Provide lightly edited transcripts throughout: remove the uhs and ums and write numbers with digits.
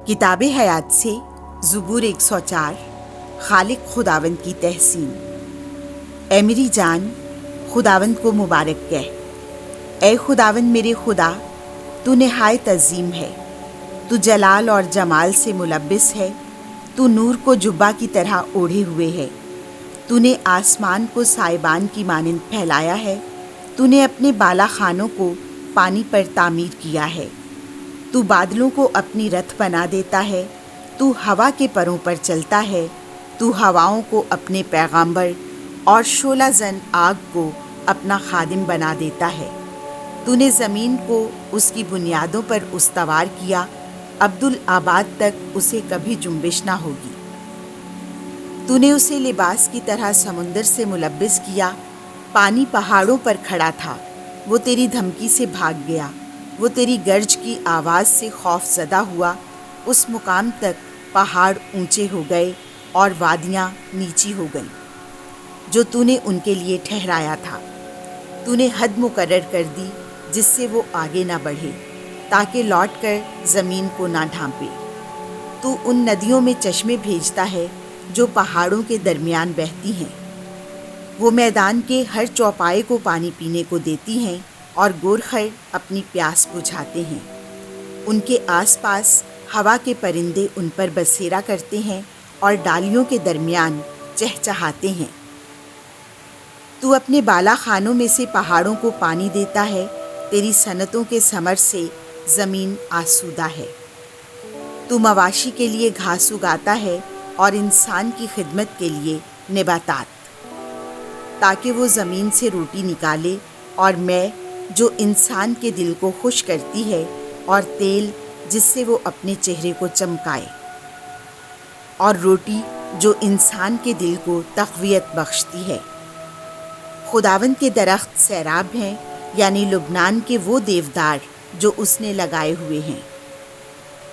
किताब हयात से ज़बूर 104 खालिक खुदावंद की तहसीन। ए मेरी जान, खुदावंद को मुबारक कह। ए खुदावंद मेरे खुदा, तू निहायत अजीम है। तू जलाल और जमाल से मुलब्बिस है। तू नूर को जुब्बा की तरह ओढ़े हुए है। तूने आसमान को साइबान की मानिंद फैलाया है। तूने अपने बाला खानों को पानी पर तामीर किया है। तू बादलों को अपनी रथ बना देता है। तू हवा के परों पर चलता है। तू हवाओं को अपने पैगाम्बर और शोला जन आग को अपना खादिम बना देता है। तूने ज़मीन को उसकी बुनियादों पर उस्तवार किया। अब्दुल आबाद तक उसे कभी जुम्बिश ना होगी। तूने उसे लिबास की तरह समुंदर से मुलब्बिस किया। पानी पहाड़ों पर खड़ा था, वो तेरी धमकी से भाग गया। वो तेरी गर्ज की आवाज़ से खौफ ज़दा हुआ। उस मुकाम तक पहाड़ ऊंचे हो गए और वादियाँ नीची हो गईं जो तूने उनके लिए ठहराया था। तूने हद मुकर्रर कर दी जिससे वो आगे ना बढ़े, ताकि लौट कर ज़मीन को ना ढांपे। तू उन नदियों में चश्मे भेजता है जो पहाड़ों के दरमियान बहती हैं। वो मैदान के हर चौपाए को पानी पीने को देती हैं और गोरखर अपनी प्यास बुझाते हैं। उनके आसपास हवा के परिंदे उन पर बसेरा करते हैं और डालियों के दरमियान चहचहाते हैं। तू अपने बाला खानों में से पहाड़ों को पानी देता है। तेरी सनतों के समर से ज़मीन आसूदा है। तू मवाशी के लिए घास उगाता है और इंसान की खिदमत के लिए नबातात, ताकि वो ज़मीन से रोटी निकाले, और मैं जो इंसान के दिल को खुश करती है, और तेल जिससे वो अपने चेहरे को चमकाए, और रोटी जो इंसान के दिल को तक़वियत बख्शती है। खुदावंद के दरख्त सैराब हैं, यानी लुबनान के वो देवदार जो उसने लगाए हुए हैं।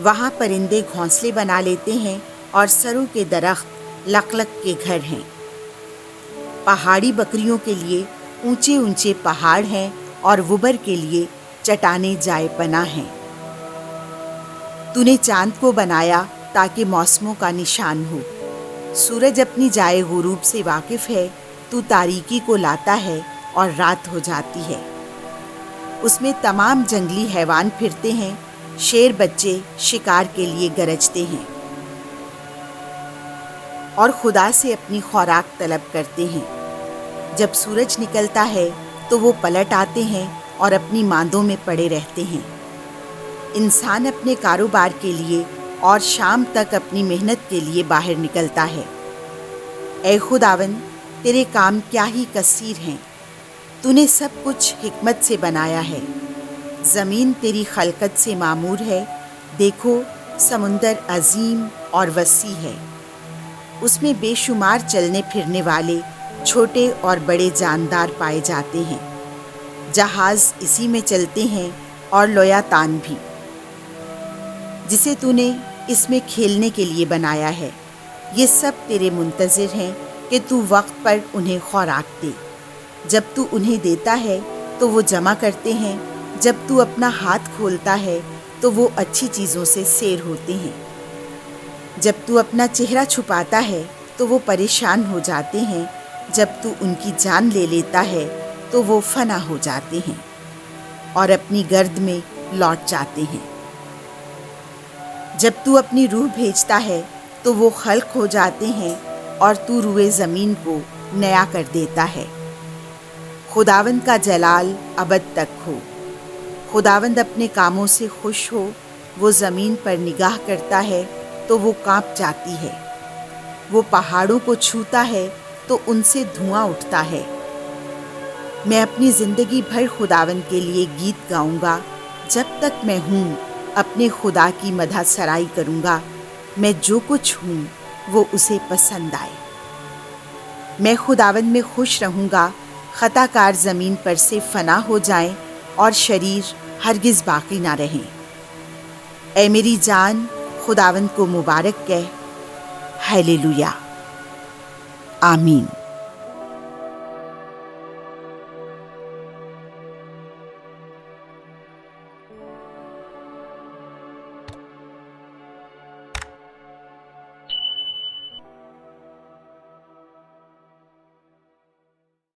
वहाँ परिंदे घोंसले बना लेते हैं और सरों के दरख्त लकलक के घर हैं। पहाड़ी बकरियों के लिए ऊंचे ऊंचे पहाड़ हैं और वुबर के लिए चट्टानें जाए पनाह हैं। तूने चांद को बनाया ताकि मौसमों का निशान हो। सूरज अपनी जाए गुरूब से वाकिफ है। तू तारीकी को लाता है और रात हो जाती है। उसमें तमाम जंगली हैवान फिरते हैं। शेर बच्चे शिकार के लिए गरजते हैं और खुदा से अपनी खुराक तलब करते हैं। जब सूरज निकलता है तो वो पलट आते हैं और अपनी मांदों में पड़े रहते हैं। इंसान अपने कारोबार के लिए और शाम तक अपनी मेहनत के लिए बाहर निकलता है। ऐ खुदावन, तेरे काम क्या ही कसीर हैं। तूने सब कुछ हिकमत से बनाया है। ज़मीन तेरी खलकत से मामूर है। देखो, समुंदर अजीम और वसी है। उसमें बेशुमार चलने फिरने वाले छोटे और बड़े जानदार पाए जाते हैं। जहाज़ इसी में चलते हैं और लोयातान भी, जिसे तूने इसमें खेलने के लिए बनाया है। ये सब तेरे मुंतज़िर हैं कि तू वक्त पर उन्हें खुराक दे। जब तू उन्हें देता है तो वो जमा करते हैं। जब तू अपना हाथ खोलता है तो वो अच्छी चीज़ों से सैर होते हैं। जब तू अपना चेहरा छुपाता है तो वो परेशान हो जाते हैं। जब तू उनकी जान ले लेता है तो वो फना हो जाते हैं और अपनी गर्द में लौट जाते हैं। जब तू अपनी रूह भेजता है तो वो खल्क हो जाते हैं और तू रूए ज़मीन को नया कर देता है। खुदावंद का जलाल अबद तक हो। खुदावंद अपने कामों से खुश हो। वो ज़मीन पर निगाह करता है तो वो कांप जाती है। वो पहाड़ों को छूता है तो उनसे धुआं उठता है। मैं अपनी ज़िंदगी भर खुदावंद के लिए गीत गाऊंगा। जब तक मैं हूँ अपने खुदा की मदह सराई करूँगा। मैं जो कुछ हूँ वो उसे पसंद आए। मैं खुदावंद में खुश रहूँगा। खताकार ज़मीन पर से फना हो जाएं और शरीर हरगिज़ बाकी ना रहें। ऐ मेरी जान, खुदावंद को मुबारक कह। हालेलुया, आमीन।